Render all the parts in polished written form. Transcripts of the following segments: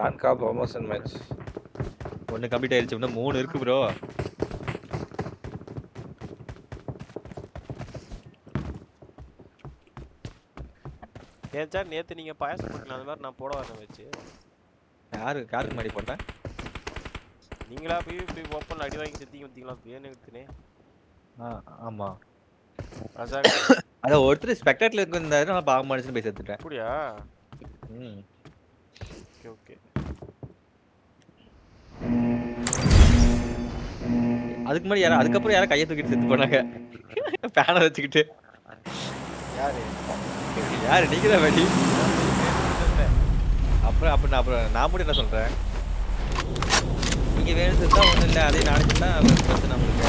டான்கா promotion match ஒன்னு complete ஆயிருச்சு. இன்னும் 3 இருக்கு ப்ரோ. ஏன்ச்சா நேத்து நீங்க பாயாசம் போட்டீங்க அந்த மாதிரி நான் போட வரேன் வச்சு. யாருக்கு மாடி போட்டேன்? நீங்களா போய் இப்படி ஓப்பன்ல அடி வாங்கி செத்தீங்க வந்தீங்களா வேணுக்குனே. ஆமா. அத ஒருத்தர் ஸ்பெக்டேட்டர்ல இருந்தாரு, நான் பாவ மனுஷன் போய் செத்துட்டேன். அப்படியா? Okay okay. அதுக்கு முன்னாடி அதுக்கப்புறம் யாரா கையை தூக்கிட்டு செத்து போனாங்க. பேனை வச்சுக்கிட்டு. யாரு நீங்க தான் வேண்டி. அப்புறம் நான் மட்டும் என்ன சொல்றேன், நீங்க வேணும் செத்தா ஒண்ணும் இல்லை, அதே நானே செத்தா பிரச்சனை நம்மளுக்கு.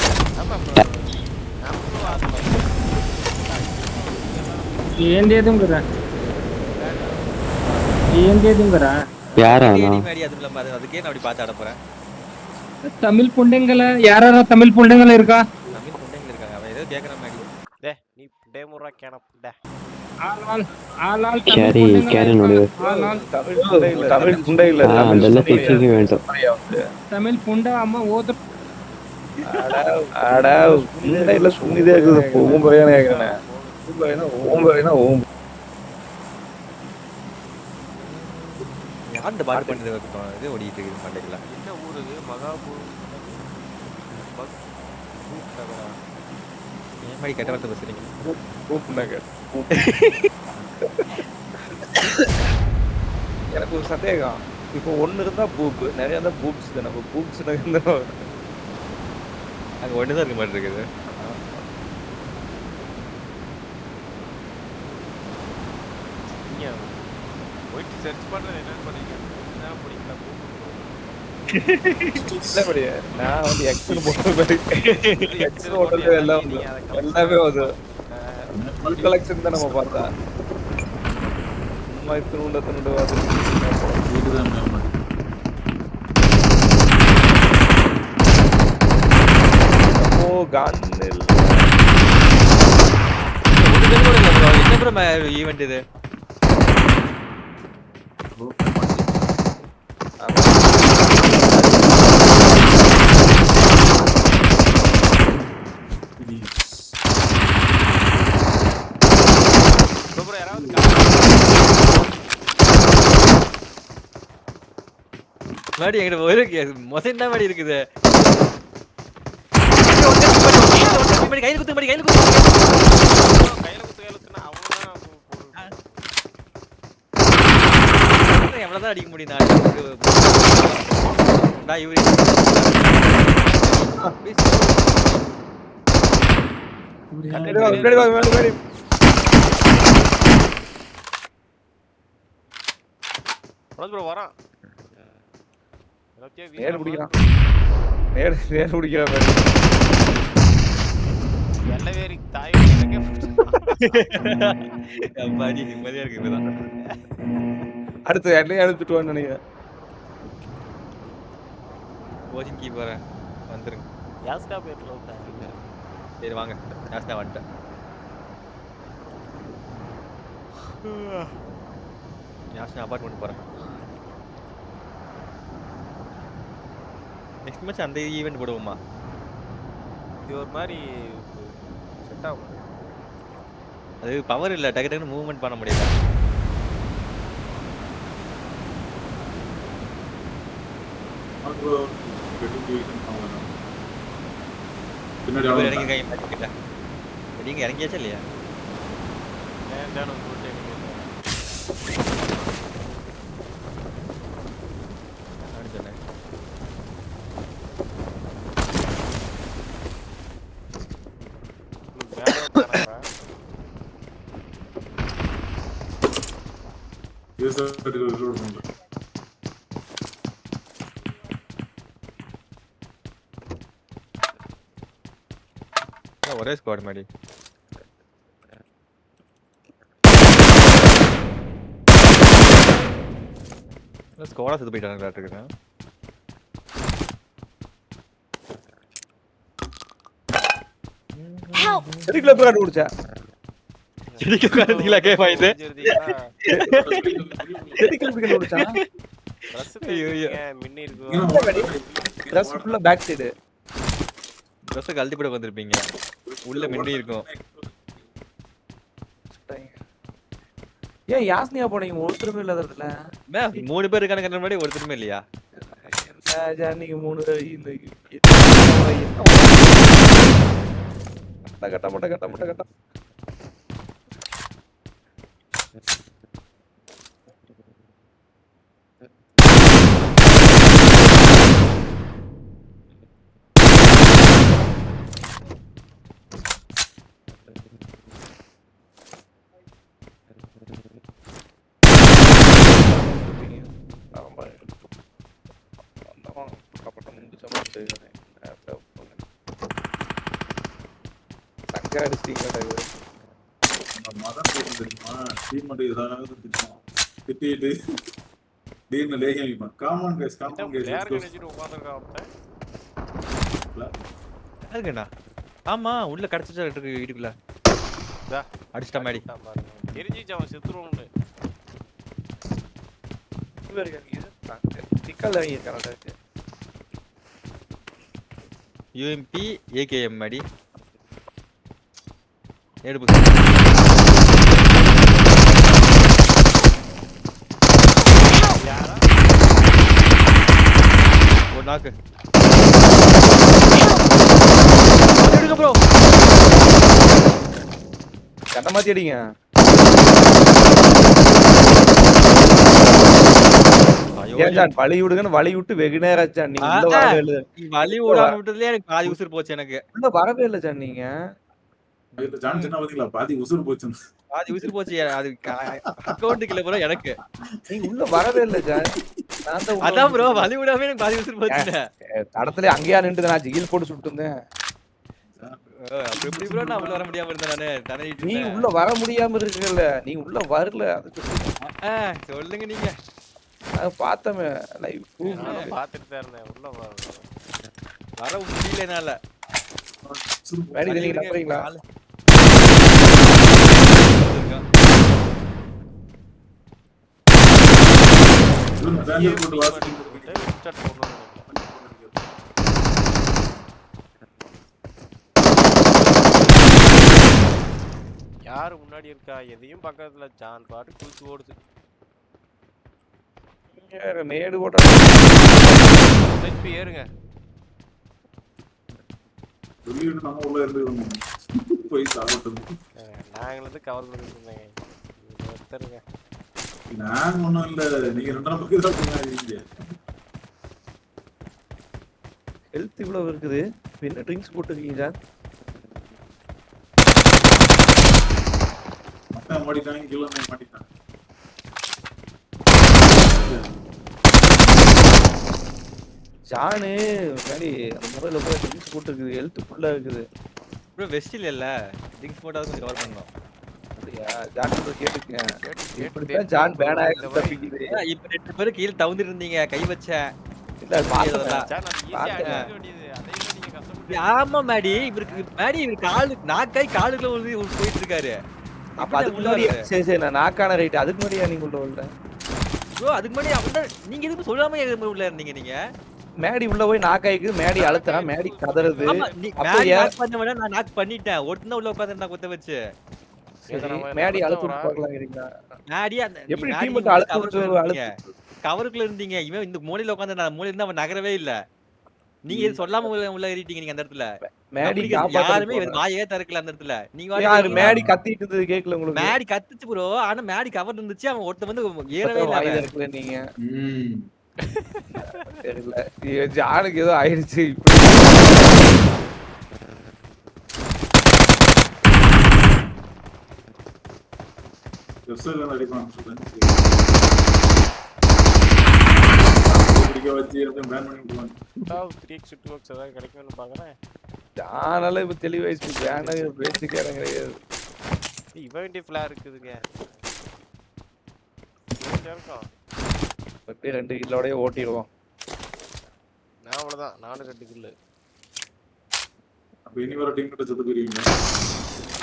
ఏందేది కదా ఏందేది కదా யாரா மேடி அதுல அதுக்கே நான் அப்படி பார்த்து ஆட போறேன். தமிழ் புண்டைங்கள யாரா தமிழ் புண்டைங்கள இருக்கா? தமிழ் புண்டைங்க இருக்காங்க. அவன் ஏதோ கேக்குற மேடி. டேய் நீ புண்டை முறா கேன புண்டை. ஆளால் தமிழ் கேரி நோடு. தமிழ் புண்டை இல்ல அதெல்லாம் பிக்சிங் வேண்டும். தமிழ் புண்டை அம்மா ஓது. அட புண்டை இல்ல சுனிதே இருக்குது. ஓம்பரையான கேக்குறேன். ஓம்பரைனா ஓம். யார் இந்த பாட் பண்ணிட்டு இருக்கோம். இது ஓடிட்டு இருக்கு மண்டைக்குள்ள. என்ன ஊர் இது? மகாபூர். ஏன் மாதிரி கெட்ட வார்த்தை பேசுறீங்க? எனக்கு ஒரு சந்தேகம். இப்போ ஒன்னு இருந்தா பூப், நிறைய இருந்தா பூப்ஸ் தானே. பூப்ஸ் இருந்தா அங்க ஒண்ணுதான் இருக்க மாதிரி இருக்குது. போயிட்டு சர்ச் பண்றது என்னன்னு பண்ணீங்க? என்ன பிடிக்கல நான் வந்து எக்ஸ்னு போட்டு எக்ஸ்னு போட்டது எல்லாமே வந்து ஃபுல் கலெக்ஷன் தான் நம்ம பார்த்தா. சும்மா திருண்டு ஈவெண்ட் இது மாடி எங்கிட்ட ஒரு மொசைன் தான் மாடி இருக்குது. கையில குத்து மாடி கையில குத்துனா அவ்வளவுதான். எவ்வளவுதான் அடிக்க முடியும் நான் இவரு வரான். நேர் பிடிக்கிறான். நேர் பிடிக்கிறான். எல்லவேரி தாய் அம்மாடி நிம்மதியா இருக்கு இப்பதான். அடுத்து எல்லையை எடுத்துட்டு நினைக்கிறேன். கோச்சிங் கீ போறேன் வந்துருங்க. யாஸ்கா பேட்ல விட்டாங்க. சரி வாங்க யாஸ்கா வந்துட்டேன். யாஸ்கா அபார்ட்மெண்ட் போறேன். நெக்ஸ்ட் மேட்ச் அந்த ஈவென்ட் போடுவோமா? இது ஒரு மாதிரி செட் ஆகும். அது பவர் இல்ல, டக்கு டக்குன்னு மூவ்மெண்ட் பண்ண முடியல. நீங்க இறங்கியாச்சா இல்லையா? ஒரே ஸ்குவாட் மாதிரி ஸ்குவாடா செத்து போயிட்டாங்க. செடிக்குள்ள போய் கண்டுபிடிச்சா. செடிக்குள்ள கண்டுபிடிச்சீங்களா? கேப்பா இது. செடிக்குள்ள போய் கண்டுபிடிச்சா. ட்ரெஸ் ஐயோ, ஐயோ. தேய்ங்க மின்னி இருக்கு ட்ரெஸ் ஃபுல்லா பேக் சைடு. ட்ரெஸ் கழட்டி போட வந்திருப்பீங்க. உள்ள மின்னி இருக்கும். ஏன் யாஸ்னியா போனீங்க ஒருத்தருமே இல்லாத இடத்துல? 3 பேர் இருக்கானுங்க முன்னாடி ஒருத்தருமே இல்லையா? நீங்க 3 கட்ட மாட்ட. மதம் போட்டு தெரியுமா டீம் மட்டும் ஏதாவது திட்டிட்டு டீம்ல லேகிப்பான். காமன் கைஸ் பிளேயர் நினைச்சிட்டு உட்கார்ந்திருக்கான் ஒருத்தன். யாருங்கண்ணா? ஆமா உள்ள கடச்சிட்டு இருக்கு வீட்டுக்குள்ள. அடிச்சிட்ட மாடி. தெரிஞ்சிச்சு அவன் செத்துருவான்னு. UMP AKM மாடி. எடுப்பு. யாரா? ஒரு நாக்கு. எடுங்க ப்ரோ. கட்ட மாத்தி அடிங்க. ஏன் பழி விடுங்கன்னு வழி விட்டு வெகு நேரம் ஆச்சான். நீங்க உள்ள வரவே இல்ல. வலி விடாம விட்டதுலயே எனக்கு பாதி உசுர் போச்சு எனக்கு. உள்ள வரவே இல்ல சார் நீங்க. ஜான் சொன்னா பாத்தீங்களா பாதி உசுறு போச்சு. பாதி உசுர் போச்சு. அது அக்கவுண்ட்க்கு இல்ல ப்ரோ எனக்கு. நீங்க உள்ள வரவே இல்ல சார். நான் தான் அதான் ப்ரோ வலி விடாம எனக்கு பாதி உசுர் போச்சு. தடத்துல அங்கேயா நின்று நான் ஜிகில் போட்டு சுட்டு இருந்தேன். அப்ப எப்படி ப்ரோ நான் உள்ள வர முடியாம இருந்தேன் நானு. தனனிட்டு நீ உள்ள வர முடியாம இருக்கல. நீ உள்ள வரல. அது சொல்லுங்க நீங்க. நான் பார்த்தமே லைவ் நானும் பார்த்துட்டு தான் இருந்தேன். உள்ள வர முடியல என்னால. மேடி நீங்க நம்புறீங்களா? யாரு முன்னாடி இருக்கா? எதையும் பக்கத்துல ஜான் பாட்டு குளிச்சு ஓடுது. நேடு போட்ட திருப்பி ஏறுங்க. நம்ம உள்ள இருந்து போய் சாப்பிட்டு நாங்கள் வந்து கவர் பண்ணிட்டு இருந்தேங்க. ஒருத்தருங்க நான் ஒண்ணும் இல்ல. நீங்க 2 பக்கம் தான் போறீங்க. ஹெல்த் இவ்வளவு இருக்குது. என்ன ட்ரிங்க்ஸ் போட்டுருக்கீங்க சார்? மொத்தம் மாட்டிட்டாங்க. கீழே மாட்டிட்டாங்க. ஜானு மேடி அந்த முறையில போய் ட்ரிங்க்ஸ் போட்டுருக்குது. ஹெல்த் ஃபுல்லா இருக்குது. ப்ரோ வெஸ்ட் இல்ல. ட்ரிங்க்ஸ் போட்டா கொஞ்சம் கவர் பண்ணனும். அப்படியா? ஜான் கிட்ட கேட்டுங்க. இப்படிதான் ஜான் பேனா தப்பிக்குது. இப்ப 2 பேர் கீழ தவுந்திட்டு இருந்தீங்க. கை வச்ச. இல்ல பாத்தேன். ஜான் அது ஈஸியா அடிக்க வேண்டியது. அதையும் நீங்க கஷ்டப்பட்டு. ஆமா மேடி. இவருக்கு கால் நாக்கை காலுக்குள்ள உள்ள போயிட்டு இருக்காரு. அப்ப அதுக்கு முன்னாடி சரி நான் நாக்கான ரைட். அதுக்கு முன்னாடியா நீங்க உள்ள வரல? ப்ரோ அதுக்கு முன்னாடி அவன் நீங்க எதுக்கு சொல்லாம உள்ள இருந்தீங்க நீங்க? மேடி உள்ள போய் நாக்காய்க்கு மேடி அழுத்துறா. மேடி கதறது. ஆமா நீ மேடி நாக் பண்ணவன நான் நாக் பண்ணிட்டேன். ஒருத்தன உள்ள உட்கார்ந்து நான் குத்த வச்சு. மேடி அழுத்து பார்க்கலாம்ங்கறீங்க. மேடி எப்படி டீம் மட்டும் அழுத்து கவருக்குள்ள இருந்தீங்க. இவன் இந்த மூலையில உட்கார்ந்து நான் மூலையில இருந்து அவன் நகரவே இல்ல. நீங்க இது சொல்லாம உள்ள ஏறிட்டீங்க நீங்க அந்த இடத்துல. மேடி யாருமே வாயே திறக்கல அந்த இடத்துல. நீங்க யாரு மேடி கத்திட்டு இருந்தது கேக்கல உங்களுக்கு? மேடி கத்துச்சு ப்ரோ. ஆனா மேடி கவர் இருந்துச்சு. அவன் ஒருத்த வந்து ஏறவே இல்ல. வாயில இருக்கல நீங்க. தெரியல. ஜானுக்கு ஏதோ ஆயிடுச்சு. வெப்சைட்ல அடிப்பான் சொல்றேன். பிடிக்க வச்சு அப்படியே பேன் பண்ணி விடுவாங்க. 3x ஷூட் ஏதாவது கிடைக்கும்னு பாக்குறேன். ஜானால இப்ப தெளிவாயிடுச்சு. ஜானா பேசிக் கேரங்க கிடையாது. இவன்டி ஃபிளா இருக்குதுங்க. இருக்கும். பத்தி 2 கில்லோடயே ஓட்டிடுவோம். நான் அவ்வளவுதான். 4 கில்லு. அப்ப இனி வர டீம் கிட்ட செத்து போயிருவீங்க.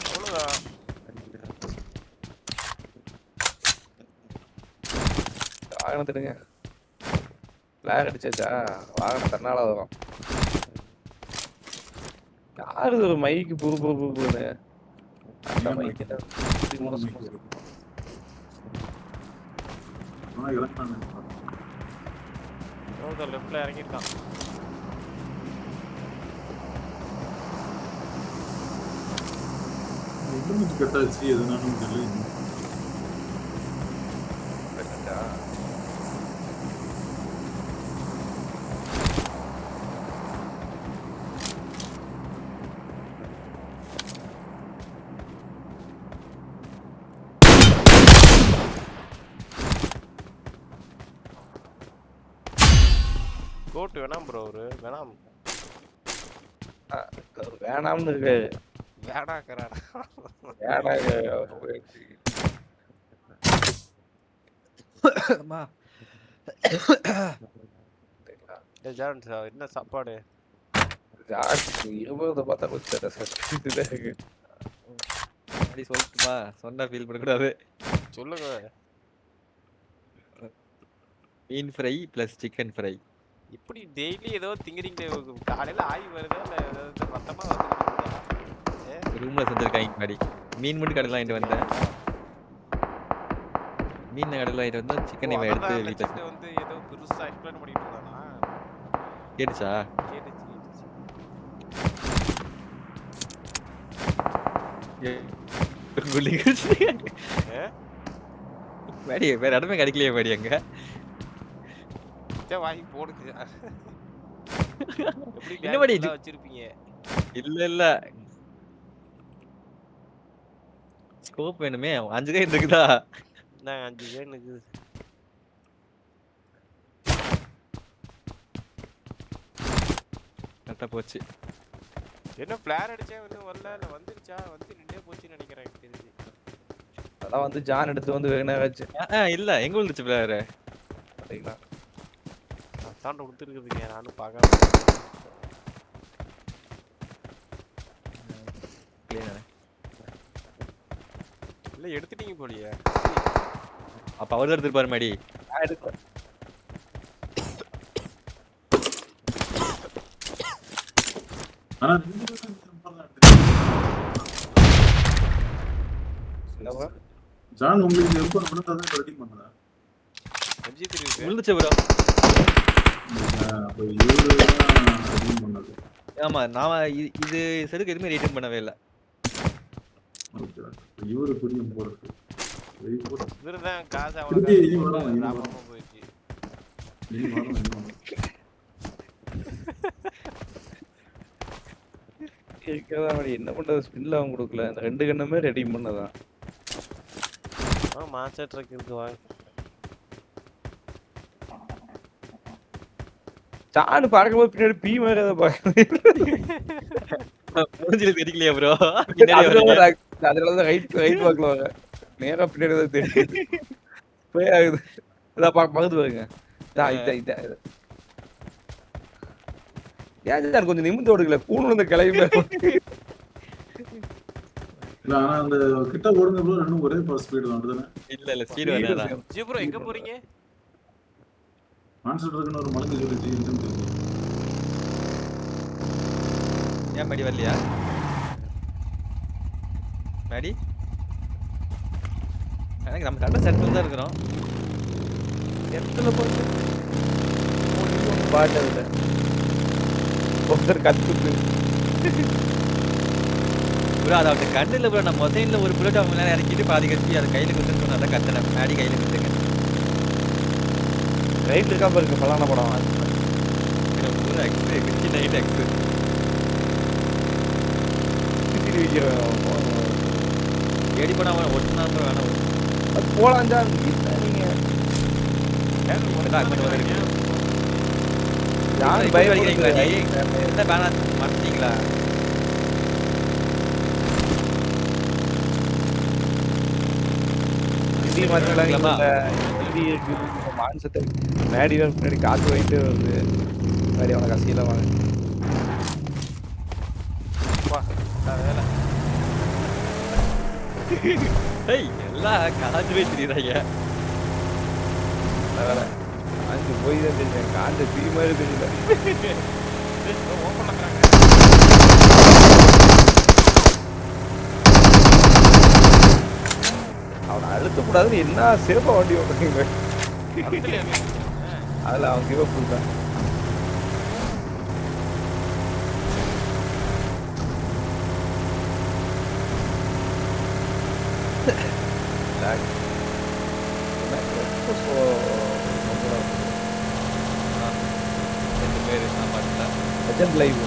அவ்வளவுதான். ஆகணும் தெரியுங்க. பிளாக் அடிச்சாச்சா வாகனம் தன்னால வரும். யாரு ஒரு மைக்கு புதுன்னு அந்த மைக்கு லெஃப்ட்ல இறங்கிருக்கான். கட்டாச்சு எதுனாலும் தெரியல. கோட் வேணாம் ப்ரோ ஒரு வேணாம் வேணாம்னு இருக்கு. வேணாக்கறாடா. அம்மா ஜான்ஸ் என்ன சாப்பாடு? இருபது பார்த்தா கொஞ்சம் இருக்கு. அப்படி சொல்லட்டுமா? சொன்னா ஃபீல் பண்ணக்கூடாது. சொல்லுங்க. மீன் ஃப்ரை ப்ளஸ் சிக்கன் ஃப்ரை. இப்படி டெய்லி ஏதோ திங்கிறீங்க. காலையில ஆய் வருதா இல்ல ஏதாவது ரத்தமா வந்துருக்கீங்களா? ரூம்ல செஞ்சிருக்காங்க முன்னாடி. மீன் மட்டும் கடையில் வாங்கிட்டு வந்தேன். மீன் கடையில் வாங்கிட்டு வந்து சிக்கன் இவன் எடுத்து வீட்டில் வந்து ஏதோ பெருசா எக்ஸ்பிளைன் பண்ணிட்டு இருந்தானா? கேட்டுச்சா? கேட்டுச்சு. மேடி வேற இடமே கிடைக்கலையே மேடி அங்க. வாங்கி போடுங்க. என்ன மேடி வச்சிருப்பீங்க? இல்ல ஸ்கோப் வேணுமே. 5 கை இருக்குதா? நான் 5 கை இருக்குது. கரெக்டா போச்சு. என்ன ஃபிளேர் அடிச்சா இன்னும் வரல இல்ல வந்துருச்சா? வந்து நின்னே போச்சுன்னு நினைக்கிறேன் எனக்கு தெரிஞ்சு. அதான் வந்து ஜான் எடுத்து வந்து வேணா வச்சு. இல்ல எங்க விழுந்துச்சு ஃபிளேர்? பாத்தீங்களா? அதாண்ட கொடுத்துருக்குதுங்க நானும் பார்க்காம. இல்ல எடுத்துட்டீங்க போலியே. அப்ப அவர் எடுத்துப்பாரு மேடி. நான் எடுக்கிறேன். ஜான் உங்களுக்கு எப்போ பண்ணதான் ரெடி பண்ணதா? MG3 இருக்கு. விழுந்துச்சு ப்ரோ. அப்ப இவரு தான் ரெடி பண்ணது. ஆமா நான் இது செடுக்கு எதுமே ரிட்டர்ன் பண்ணவே இல்ல. ஓகே. இவரு புரியும் போறது. இவர்தான் காசு அவ்வளவு லாபமா போயிடுச்சு. என்ன பண்றது? ஸ்பின்ல அவன் கொடுக்கல. அந்த 2 கண்ணுமே ரெடி பண்ணதான். மாஸ்டர் ட்ரக் இருக்கு வாங்க. சாணு பார்க்கும்போது பின்னாடி பீ மாதிரி அதை பார்க்குறேன். மூஞ்சில தெரியலையா ப்ரோ? அதனாலதான் ரைட் பார்க்கல வர நேரா பின்னாடி தான் தெரியுது. போய் ஆகுது. இதான் பக்கத்து பாருங்க. ஏன் கொஞ்சம் நிமிந்து ஓடுக்கல? பூணு இந்த கிளம்பி ஆனா அந்த கிட்ட ஓடுங்க ப்ரோ. ரெண்டும் ஒரே ஸ்பீடு தான். இல்ல ஸ்பீடு வரல. ஜி ப்ரோ எங்க போறீங்க? மான்ஸ்டர் இருக்குன்னு ஒரு மலங்க சொல்லிட்டு இன்டென்ட். ஏன் மேடி வரலையா? மேடி எனக்கு நம்ம கரெக்டா செட்டில் தான் இருக்கிறோம். எத்தனை போட்டு பாட்டு ஒருத்தர் கத்துக்கு ப்ரோ அது அவன் கண்ணில் ப்ரோ. நம்ம மொசைனில் ஒரு புல்லட் அவங்க மேலே இறக்கிட்டு பாதி கட்டி அதை கையில் கொடுத்துன்னு அதான் கத்துனேன். மேடி கையில் கொடுத்துங்க. ரைட்ல இருக்கா பாருங்க பலான படம். ஒரு எக்ஸ் கிச்சி நைட் எக்ஸ் ஏடி பண்ண அவன் ஒட்டுனா வேணாம். அது போலாம் தான் நீங்க யாரு பய வைக்கிறீங்களா? என்ன வேணாம் மாட்டீங்களா? மான்சத்தை மேடி பின்னாடி காத்து வைட்டு வருது. மேடி அவனை கசியில வாங்க. வேலை எல்லாம் காஜுவே தெரியுறாங்க. வேலை அங்க போய் தான் தெரிஞ்சேன் காந்த தீ மாதிரி தெரியல. ஓப்பன்ல இருக்காங்க. அவனை அழுத்தக்கூடாதுன்னு என்ன சேஃபா வண்டி ஓட்டுறீங்க. அதுலயே அதுல அவன் கிவ் அப் பண்ணிட்டான். ரெண்டு பேர் நான் பார்த்தேன். Legend live.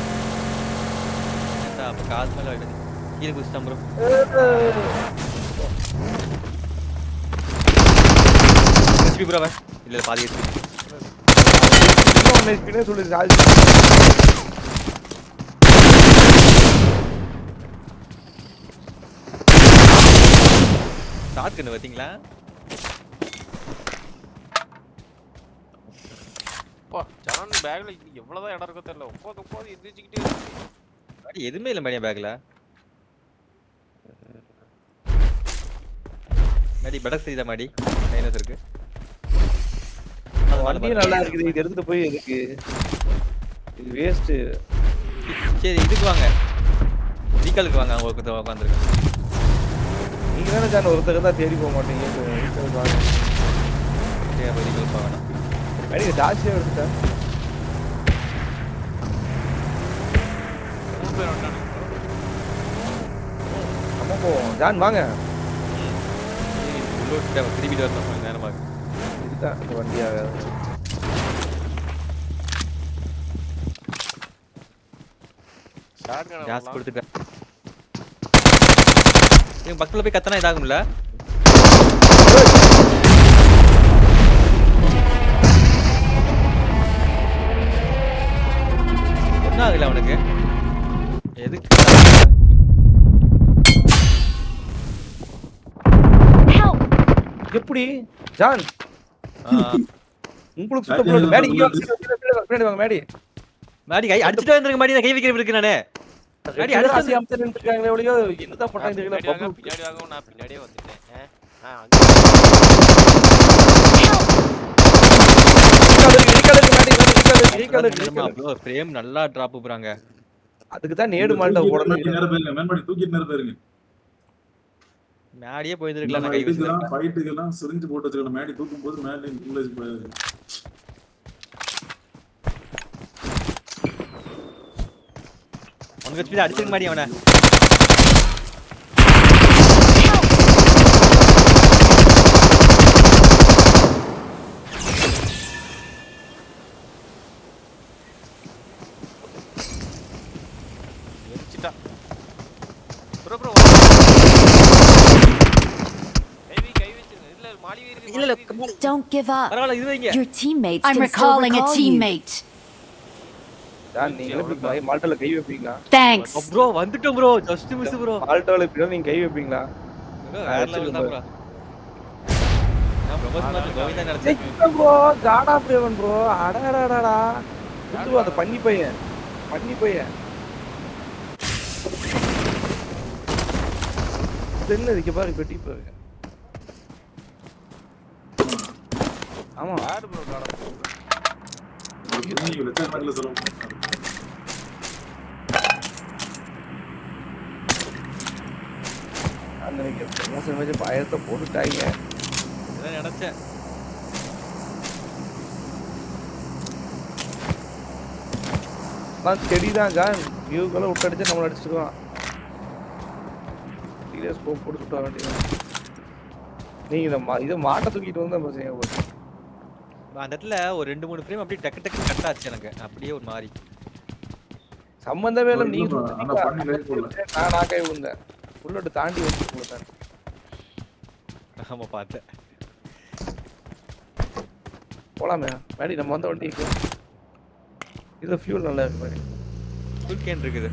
அப்போ கால் மேலே கீழே குதிச்சிட்டான் ப்ரோ. ஹெச்பி ப்ரோ அவன் இல்லை பாதி ஹெச்பி. இன்னொன்னு ஹெச்பினே சொல்லி சாதி. ஷார்ட் கண்ணு பார்த்தீங்களா? அப்பா ஜான் பேக்ல எவ்வளவுதான் இடம் இருக்கோ தெரியல. உட்காந்து எந்திரிச்சுக்கிட்டே இருக்கு. அடி எதுவுமே இல்லை மணியா பேக்ல. மாடி பெடக் செய்த மாடி மைனஸ் இருக்கு. வண்டியும் நல்லா இருக்குது. இது எடுத்துட்டு போய் எதுக்கு? இது வேஸ்ட். சரி இதுக்கு வாங்க, ரீகாலுக்கு வாங்க. அவங்க உட்காந்துருக்கு. நீங்க தானே ஜான் ஒருத்தருக்கு தான் தேடி போக மாட்டீங்க. ரீகாலுக்கு போக வேணாம். அடிக்க டாக்ஸியாக எடுத்துட்டேன். 3 பேர் வந்தானுங்க. நம்ம போவோம். ஜான் வாங்க. உள்ளோட்டு திரும்பிட்டு வரணும் கொஞ்சம் நேரமாக. இதுதான் இந்த வண்டியாக ஷார்ட் கன் ஜாஸ் கொடுத்துட்டேன். இவங்க பக்கத்தில் போய் கத்தனா இதாகும்ல? என்ன ஆகல அவனுக்கு? எதுக்கு எப்படி ஜான் உங்களுக்கு சுத்த போல மேடி இங்க பின்னாடி வாங்க மேடி. மாடி கை அடிச்சிட்டு வந்திருக்க மாடி நான் கை வைக்கிற இருக்கு நானே. மேடி அடிச்சு அம்சன் நின்னுட்டாங்களே ஒளியோ என்னதான் பண்றாங்க தெரியல. பின்னாடி வாங்க நான் பின்னாடியே வந்துட்டேன். ஃப்ரேம் நல்லா டிராப் போறாங்க. அதுக்கு தான் நேடு மால்ட்ட போடணும். நேரா போயிருங்க. மேன்பாடி தூக்கிட்டு நேரா போயிருங்க. மேடியே போயிதிருக்கலாம் நான் கை வச்சிருக்கேன். ஃபைட்டுக்கெல்லாம் சிரிஞ்சு போட்டு வச்சுக்கணும். மேடி தூக்கும்போது மேலே உள்ள போயிருங்க. உனக்கு ஸ்பீட் அடிச்சிருக்க மாடி அவனை. எரிச்சிட்டா. ப்ரோ கை வச்சிருங்க. இல்ல மாலி வீருக்கு. இல்ல Don't give up. பரவாயில்லை இது வைங்க. Your teammates I'm can still recalling a recall you. teammate. John நீங்க எப்படி மால்ட்டால கை வைப்பீங்களா? Thanks. ப்ரோ வந்துட்டோம் ப்ரோ. Just miss bro. மால்ட்டால இப்படி நீங்க கை வைப்பீங்களா? வேற லெவல் தான் ப்ரோ. நான் ப்ரொமோஷன் கோவிந்தா நடச்சேன். ப்ரோ காடா பிரேவன் ப்ரோ. அடடடடா. புது அந்த பண்ணி பையன். என்னதுக்கு பாரு பெட்டி பாருங்க. ஆமா யாரு ப்ரோ காணோம். நீங்க லெஃப்ட் ஹேண்ட்ல சொல்லுங்க. அந்த ப்ரமோஷன் வச்சு பாயத்தை போட்டுட்டாங்க. இதான் நினைச்சேன். நான் செடிதான் ஜான் வியூக்குள்ள விட்டு அடிச்சு நம்மள அடிச்சிருக்கோம். சீரியஸ் ஸ்கோப் போட்டு சுட்ட வேண்டியது. நீங்க இதை மாட்டை தூக்கிட்டு வந்தா பிரச்சனை போச்சு. அந்த இடத்துல ஒரு 2-3 ஃப்ரேம் அப்படியே டக்கு டக்கு கட் ஆச்சு எனக்கு. அப்படியே ஒரு மாதிரி சம்பந்தமே இல்லை. நீங்க ஆனா பண்ணி லைஃப் போடல. நான் கை விழுந்தேன். புல்லட் தாண்டி வந்து போட்டேன். ஆமா பார்த்தேன். போலாமே மேடி நம்ம வந்த வண்டிக்கு. இது ஃபியூல் நல்லா இருக்கு மேடி. ஃபுல் கேன் இருக்குது.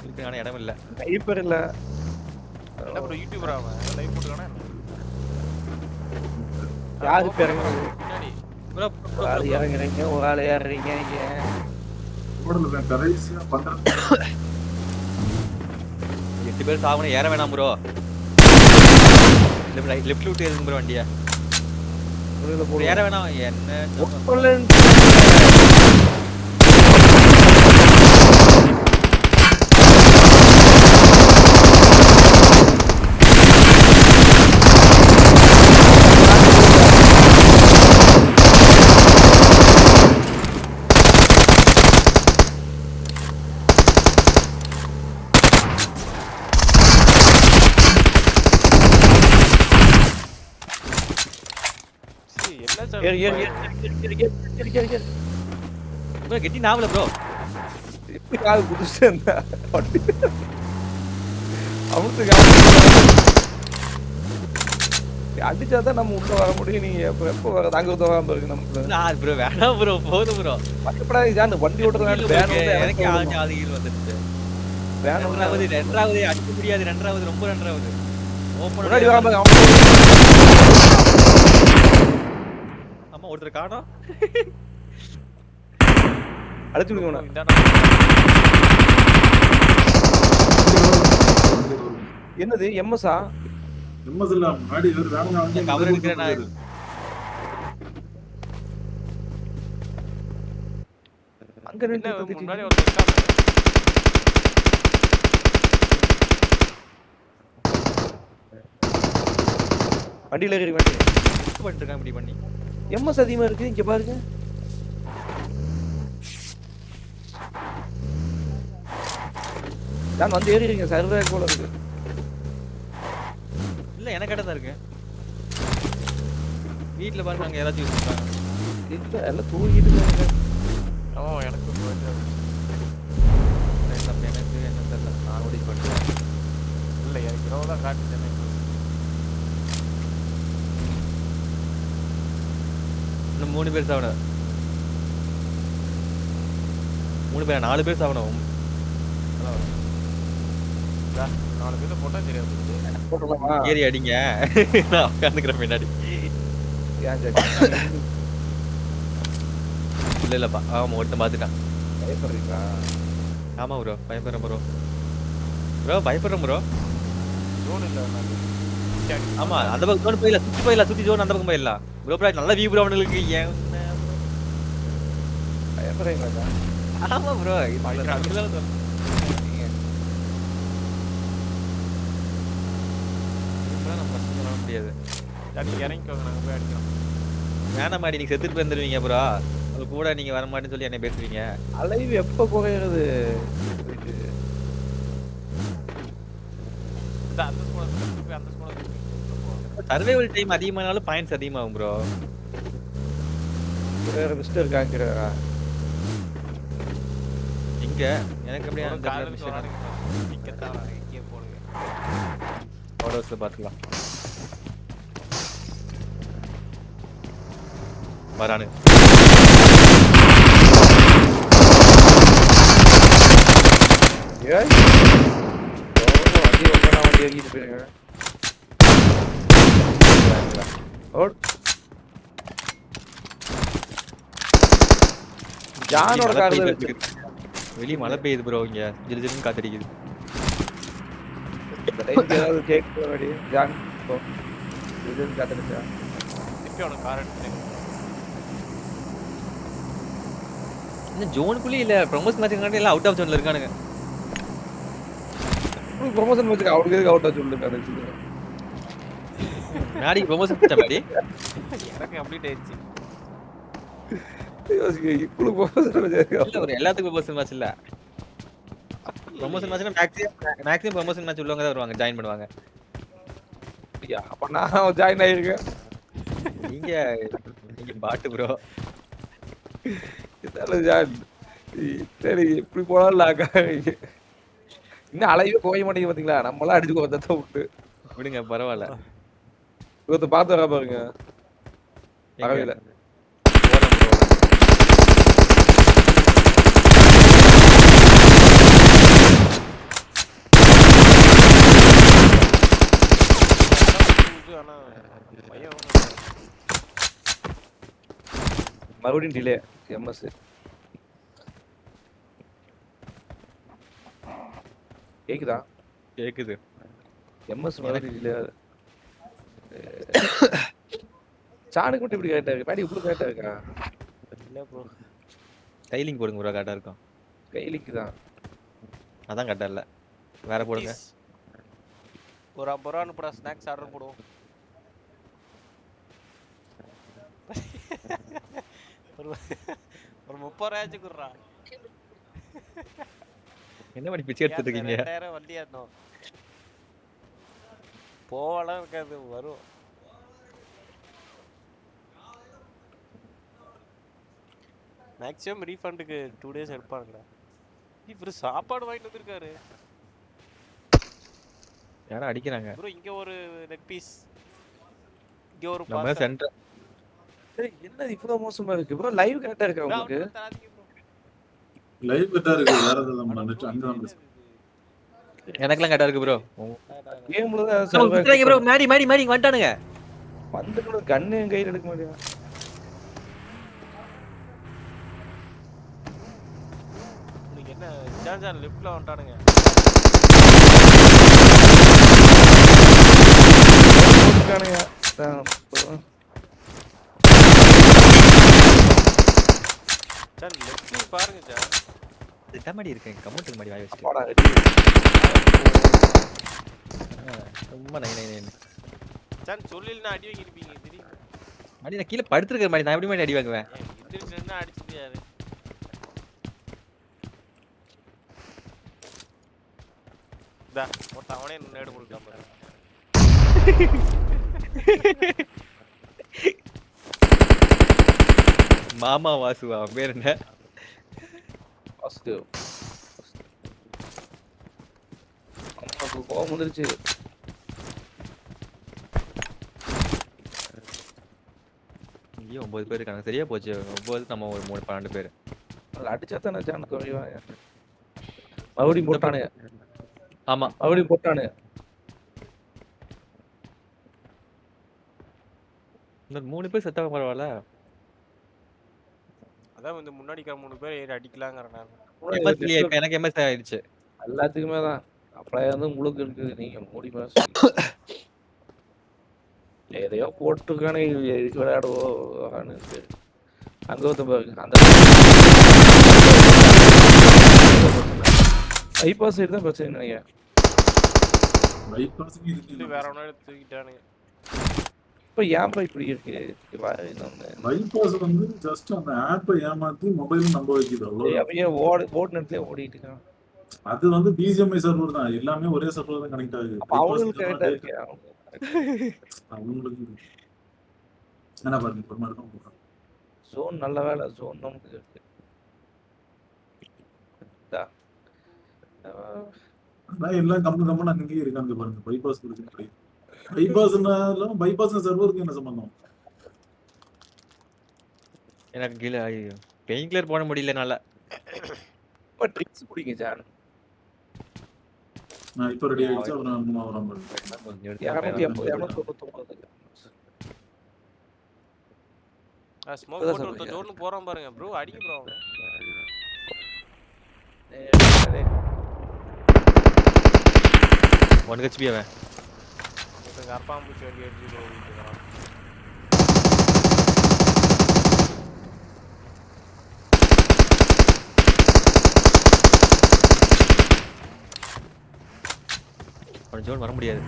இதுக்கான இடம் இல்ல. டைப்பர் இல்ல. என்ன ப்ரோ யூடியூபரா அவன் லைவ் போட்டுக்கானே. யாரு பேருங்க பின்னாடி ப்ரோ ஒரு ஆள் இறங்குறீங்க ஒரு ஆள் ஏறுறீங்க. நீங்க ஓடல கடைசியா பண்றேன். 8 பேர் சாவணும் ஏற வேணாம் ப்ரோ. லெஃப்ட் விட்டு ஏறுங்க ப்ரோ வண்டியை. புரியல போடு வேற வேணாம் என்ன என்ன ஏறு ஏறு ஏறு ப்ரோ கெட்டி நாவல ப்ரோ எப்படி கால் குதிச்சு அந்த வண்டி அவனுக்கு அடிச்சாதான் நம்ம உள்ள வர முடியும். நீங்க எப்ப வர தாங்க உதவாம இருக்கு நமக்கு. நான் ப்ரோ வேணாம் ப்ரோ போதும் ப்ரோ பயப்படாதீங்க அந்த வண்டி ஓட்டுறதுனால வேன் வந்து எனக்கு ஆதி ஹீல் வந்துருச்சு வேன் ரெண்டாவது அடிக்க முடியாது ரெண்டாவது ரொம்ப ரெண்டாவது ஓபன் முன்னாடி வராம அம்மா ஒருத்தர் காணோம் அடிச்சு விடுங்க என்னது எம்எஸ்ஆ எம்எஸ் இல்ல முன்னாடி ஒரு வேணா வந்து கவர் எடுக்கிறேன் நான் அங்க என்ன நின்னு முன்னாடி ஒரு இருக்காங்க வண்டியில ஏறி வண்டி பண்ணிட்டு இருக்கான் இப்படி பண்ணி எம்எஸ் அதிகமா இருக்கு இங்க பாருங்க. நான் வந்து ஏறிடுங்க சர்வர் போல இருக்கு. இல்ல எனக்கு கிட்ட தான் இருக்கு வீட்ல பாருங்க அங்க யாராச்சும் யூஸ் பண்றாங்க இல்ல எல்லாம் தூங்கிட்டு இருக்காங்க. எனக்கு போயிட்டு எனக்கு என்ன தெரியல நான் ஓடி பண்றேன் இல்ல எனக்கு இரவுதான் காட்டுச்சு இன்னும் 3 பேர் சாவணும் 3 பேர் 4 பேர் சாவணும் 4 பேர் போட்டா தெரியாது போட்டுடலாமா? ஏறி அடிங்க நான் உட்காந்துக்கிறேன் பின்னாடி ஏன் சரி இல்ல இல்லப்பா ஆமா ஒருத்தன் பாத்துட்டான் பயப்படுறீங்களா? ஆமா ப்ரோ பயப்படுறேன் ப்ரோ பயப்படுறேன் ப்ரோ ஜோன் இல்ல ஆமா அந்த பக்கம் ஜோன் போயிடலாம் சுத்தி போயிடலாம் சுத்தி ஜோன் அந்த பக்கம் போயிடலாம் ப்ரோ நல்ல வியூ ப்ரோ அவனுக்கு என்ன பயப்படுறீங்களா? ஆமா ப்ரோ முடியாது நீங்க இறங்கிக்கோங்க நாங்க போய் அடிக்கிறோம் வேணாம் மாடி நீங்க செத்துட்டு போயிருந்துருவீங்க ப்ரோ அது கூட நீங்க வர மாட்டேன்னு சொல்லி என்ன பேசுவீங்க அலைவு எப்ப குறையிறது? அந்த ஸ்கூல் சர்வைவல் டைம் அதிகமானாலும் பாயிண்ட்ஸ் அதிகமாகும் ப்ரோ வேற மிஸ்டர் காங்கிறா இங்க எனக்கு அப்படியே அந்த காலையில மிஷன் சொன்னாங்க டிக்கெட் தான் இங்கே போடுங்க ஆர்டர்ஸ்ல பாத்துக்கலாம் வரானு ஏய் வண்டி ஒண்ணா வண்டி ஏறிட்டு போயிருங்க. ஓட் ஜானோட கார் இருக்கு. வெளிய மழை பெய்யுது ப்ரோ இங்க ஜிலு ஜிலுன்னு காத்தடிக்குது இந்த டைம் ஏதாவது கேட்க வேண்டிய ஜான் போ இது காத்தடிச்சா திருப்பி அவனுக்கு கார் எடுத்து இந்த ஜோனுக்குள்ளே இல்ல ப்ரொமோஷன் மேட்ச்க்காண்டி எல்லாம் அவுட் ஆஃப் ஜோன்ல இருக்கானுங்க ப்ரொமோஷன் மேட்ச்க்கு அவருக்கு எதுக்கு அவுட் ஆச்சு சொல்லுங்க அதை நாளைக்கு ப்ரொமோஷன் மேட்ச் மாதிரி எனக்கு கம்ப்ளீட் ஆயிடுச்சு யோசிக்க இப்போ ப்ரொமோஷன் மேட்ச் இல்ல ஒரு எல்லாத்துக்கும் ப்ரொமோஷன் மேட்ச் இல்ல ப்ரொமோஷன் மேட்ச்னா மேக்ஸிமம் ப்ரொமோஷன் மேட்ச் உள்ளவங்க தான் வருவாங்க ஜாயின் பண்ணுவாங்க அப்ப நான் ஜாயின் ஆயிருக்கேன். நீங்க பாட்டு ப்ரோ இதால ஜான் சரி இப்படி போனாலும் இன்னும் அலைவே போக மாட்டேங்க பாத்தீங்களா? நம்மளாம் அடிச்சு வந்ததை விட்டு விடுங்க பரவாயில்ல இவத்தை பார்த்து வரா பாருங்க பரவாயில்ல மறுபடியும் டிலே எம்எஸ் கேக்குதா? கேக்குது எம்எஸ் மறுபடியும் டிலே சாணுக்கு மட்டும் இப்படி கரெக்டா இருக்கு. மேடி இப்படி கரெக்டா இருக்கா? இல்ல ப்ரோ. கைலிங் போடுங்க ப்ரோ, கரெக்டா இருக்கும். கைலிக்கு தான். அதான் கரெக்டா இல்ல. வேற போடுங்க. ஒரு 50 ரூபா அனுப்புடா, ஸ்நாக்ஸ் ஆர்டர் போடுவோம். ஒரு ஒரு 30 ரூபாயாச்சும் குடுறா. என்ன பண்ணி பிச்சை எடுத்துட்டு இருக்கீங்க? 2000 வண்டி ஏறணும். போவலாம் இருக்காது, வரும். மேக்ஸிமம் ரீஃபண்டுக்கு 2 days எடுப்பாங்கடா. இவரு சாப்பாடு வாங்கிட்டு வந்திருக்காரு. யாரோ அடிக்கிறாங்க. ப்ரோ இங்க ஒரு லெக் பீஸ், இங்க ஒரு நம்ம பார்சல். சென்டர். டேய் என்னது இவ்வளவு மோசமா இருக்கு ப்ரோ? லைவ் கரெக்டா இருக்கா உங்களுக்கு? லைவ் கரெக்டா இருக்கு. வேற ஏதாவது பண்ணிட்டு அங்க வந்து எனக்குலாம் கரெக்டா இருக்கு ப்ரோ. கேம்ல தான் குத்துறாங்க ப்ரோ. மேடி மேடி மேடி வந்துட்டானுங்க. வந்து கூட கன்னு என் கையில எடுக்க மாட்டியா? நீங்க என்ன ஜான் லெஃப்ட்ல வந்துட்டானுங்க. போட்டுக்கானுங்க. ஜான் லெஃப்ட்ல பாருங்க ஜான். எட்ட மாடி இருக்கு. கமெண்ட்க்கு மாடி வாய் வச்சிட்டு. போடா. ரொம்ப நை நை நை. ஜான் சொல்லில்னா அடி வாங்கிருப்பீங்க தெரியும். மாடி நான் கீழ படுத்துருக்க மாடி. நான் எப்படி மாடி அடி வாங்குவேன்? எந்திரிச்சு நின்னா அடிச்சிட்டு யாரு? டா போட்ட அவனே நேடு கொடுக்காம பாரு. மாமா வாசுவா பேர் என்ன? ஃபர்ஸ்ட் அம்மாக்கு கோவம் வந்துருச்சு. இங்கே 9 பேர் இருக்காங்க. சரியா போச்சு. 9 நம்ம ஒரு 3 12 பேர். அது அடிச்சா தானே ஜான் குறைவாங்க. மறுபடியும் போட்டானுங்க. ஆமா. மறுபடியும் போட்டானுங்க. இன்னொரு 3 பேர் செத்தா பரவாயில்ல. அதான் வந்து முன்னாடி 3 பேர் ஏறி அடிக்கலாங்கற நான். எம்எஸ் இல்லையா? இப்ப எனக்கு எம்எஸ் ஆயிடுச்சு. எல்லாத்துக்குமே தான். அப்ளை வந்து உங்களுக்கு இருக்குது. நீங்க மூடி மாஸ் எதையோ போட்டுக்கானே எதுக்கு விளையாடுவோம். அங்க வந்து பாருங்க. அந்த ஐபாஸ் சைடு தான் பிரச்சனை நினைக்கிறேன். பைபாஸ் இருக்கு. வேற ஒண்ணு தூக்கிட்டானுங்க. இப்ப ஏன்பா இப்படி இருக்கு? பைபாஸ் வந்து ஜஸ்ட் அந்த ஆப்பை ஏமாத்தி மொபைல் நம்ப வைக்குது அவ்வளவு. அப்படியே ஓடு நேரத்துல ஓடிட்டு இருக்கான். அது வந்து பிஜிஎம்ஐ சர்வர் தான். எல்லாமே ஒரே சர்வர் தான் கனெக்ட் ஆகுது. அவங்களுக்கு கரெக்டா இருக்கு. அவங்களுக்கு என்ன பாருங்க இப்ப மட்டும் போறோம். ஜோன் நல்ல வேலை. ஜோன் நமக்கு இருக்கு. அதான் எல்லாம் கம்மு அங்கேயே இருக்காங்க பாருங்க. பைபாஸ் இருக்கு. பைபாஸ்னாலும் பைபாஸ் சர்வருக்கு என்ன சம்பந்தம்? எனக்கு கீழ பெயின் கிளியர் போட முடியலனால. இப்ப ட்ரிக்ஸ் புடிங்க ஜான். நான் இப்ப ரெடி ஆயிடுச்சு. அப்புறம் மூணா வராம இருக்கு. 299 ஸ்மோக் போட்டு ஒரு ஜோன் போறான் பாருங்க ப்ரோ. அடிங்க ப்ரோ அவன். ஒன் ஹெச்பி அவன். எங்க அப்பா அம்மா சொல்லி எடுத்து ஓடிட்டு இருக்கான். ஒரு ஜோன் வர முடியாது.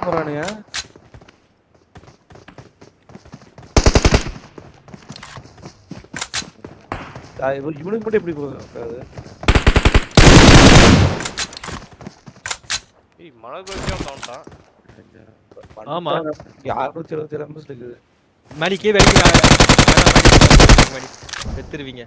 போறானுங்க. இவனுக்கு மட்டும் எப்படி போகுது? மழை பெய்ஞ்சா கவுண்டான். ஆமா 677 எம்எஸ் இருக்குது. மணிக்கே வெளிய மணி செத்துருவீங்க.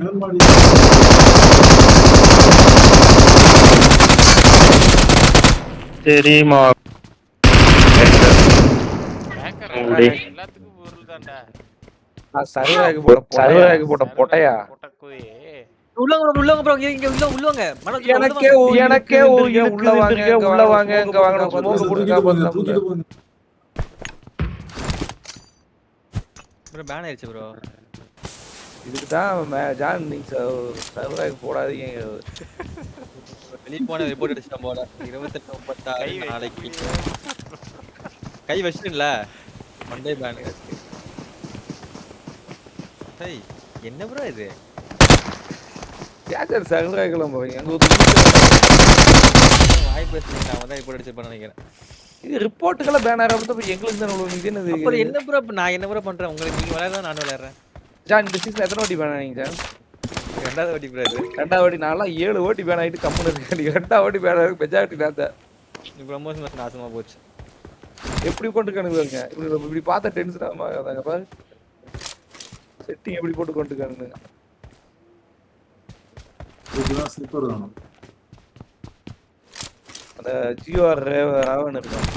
மேல் மாடி தெரியுமா Hacker உங்களுடைய எல்லாத்துக்கும் பொருள் தான்டா. சர்வராக்கு போட்ட பொட்டையா பொட்டக்குவே. உள்ளவங்க ப்ரோ இங்க உள்ளவங்க மனோஜ் எனக்கே உள்ளவங்க. உள்ள வாங்க உள்ள வாங்க இங்க வாங்க ஸ்மோக் தூக்கிட்டு போங்க கொடுங்க தூக்கிட்டு போங்க ப்ரோ பேன் ஆயிடுச்சு ப்ரோ. இதுக்கு தான் ஜான் நீங்க சர்வராக்கு போடாதீங்க. வெளிய போன ரிப்போர்ட் அடிச்சிட்டோம் போல. 28 கை 36 நாளைக்கு. வைக்க கை வச்சிட்டீங்களா? Monday pan. டேய் என்ன ப்ரோ இது? கேச்சர் சர்வராக்குலாம் போறீங்க எங்க வாய் பேசுறீங்க நான் தான் ரிப்போர்ட் அடிச்சிருப்பேன் நினைக்கிறேன். இது ரிப்போர்ட்டுக்கெல்லாம் பேன் ஆகிறப்ப எங்களுக்கு தானே உள்ள இது என்னது அப்புறம் என்ன ப்ரோ நான் என்ன ப்ரோ பண்றேன்? உங்களுக்கு நீங்க விளையாடுறதா நானும் விளையாடுறேன். ஜான் இந்த சீசன் எத்தனை வாட்டி பேன் ஆனீங்க ஜான்? ரெண்டாவது வாட்டி ப்ரோ இது. ரெண்டாவது வாட்டி நான்லாம் 7 வாட்டி பேன் ஆகிட்டு கம்முன்னு இருக்கேன். நீ ரெண்டாவது வாட்டி பேன் ஆகிட்டு மெஜாரிட்டி நான் தான். ப்ரமோஷன் மேட்ச் நாசமா போச்சு. எப்படி கொண்டு கணுங்க இப்படி பார்த்தா டென்ஷன் ஆகாதாங்க பாரு. செட்டிங் எப்படி போட்டு கொண்டு கணுங்க. இதுதான் ஸ்லிப்பர் வேணும் அந்த ஜியோஆர் ராவன் இருக்கும்.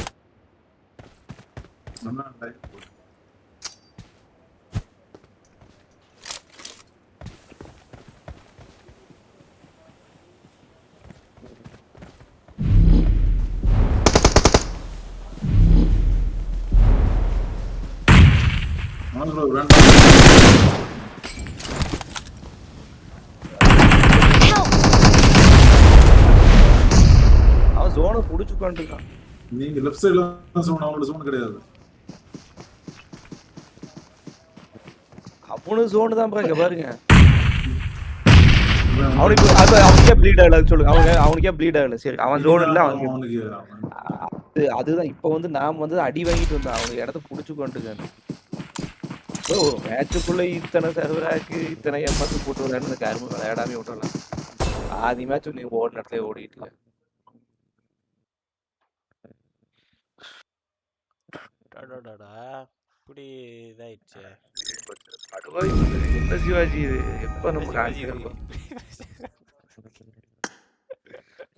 சொன்னா டைம் அவன் ஜோனை புடிச்சு உட்காந்துருக்கான். நீங்க லெஃப்ட் சைடுல சோன் அவங்களோட சோன் கிடையாது அவனு ஜோனு தான் இங்க பாருங்க. அவனுக்கு அவனுக்கே ப்ளீட் ஆகல சொல்லுங்க. அவனுக்கே ப்ளீட் ஆகல. சரி அவன் ஜோன் இல்ல அவனுக்கு அதுதான் இப்ப வந்து நாம வந்து அடி வாங்கிட்டு வந்தோம். அவனுக்கு இடத்த புடிச்சு கொண்டுக்காங்க. மேட்சுக்குள்ள இத்தனை சர்வராக்கு இத்தனை எம்எஸ் போட்டு விளையாடுறது கரும்பு விளையாடாமே விட்டுறலாம். ஆதி மேட்ச் நீ ஓடின இடத்துல ஓடிட்டு இப்படி இதாயிடுச்சு. என்ன சிவாஜி இது எப்ப நம்ம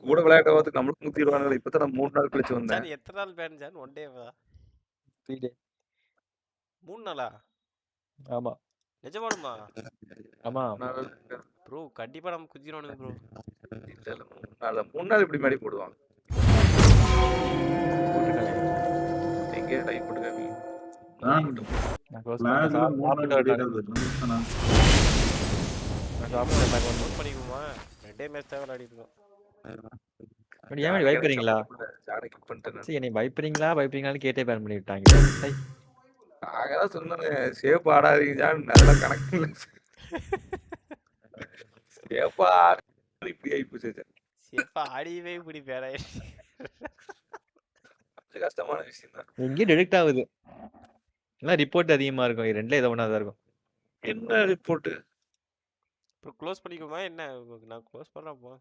கூட விளையாட்ட பார்த்து நம்மளுக்கு முத்திடுவாங்க. இப்பதான் நம்ம 3 நாள் கழிச்சு வந்தேன். எத்தனை நாள் பேன் ஜான்? 1 டேவா? 3 டே. 3 நாளா? ஆமா. நிஜமாலுமா? ஆமா. ப்ரோ கண்டிப்பா நம்ம குதிரோனுங்க ப்ரோ. இல்ல 3 நாள் இப்படி மேடி போடுவாங்க. எங்க டைப் போட்டுக்காங்க. நான் க்ளோஸ் பண்ணிக்குமா? ரெண்டே மேட்ச் தான் விளையாடிட்டு இருக்கோம். ஏன் பயப்படுறீங்களா? சரி என்னை பயப்படுறீங்களான்னு கேட்டே பேன் பண்ணி விட்டாங்க. நாங்கதான் சொன்னேன் சேஃப் ஆடாதீங்க நல்லா கணக்கு இல்லை. சேஃபா இப்படி ஆயிப்போச்சு. சேஃபா ஆடியவே இப்படி பேராயிடுச்சு. கஷ்டமான விஷயம் தான். எங்கேயும் டிடெக்ட் ஆகுது. எல்லாம் ரிப்போர்ட் அதிகமா இருக்கும். ரெண்டுல ஏதோ ஒண்ணா தான் இருக்கும். என்ன ரிப்போர்ட்? ப்ரோ க்ளோஸ் பண்ணிக்குமா என்ன? நான் க்ளோஸ் பண்றேன் போ.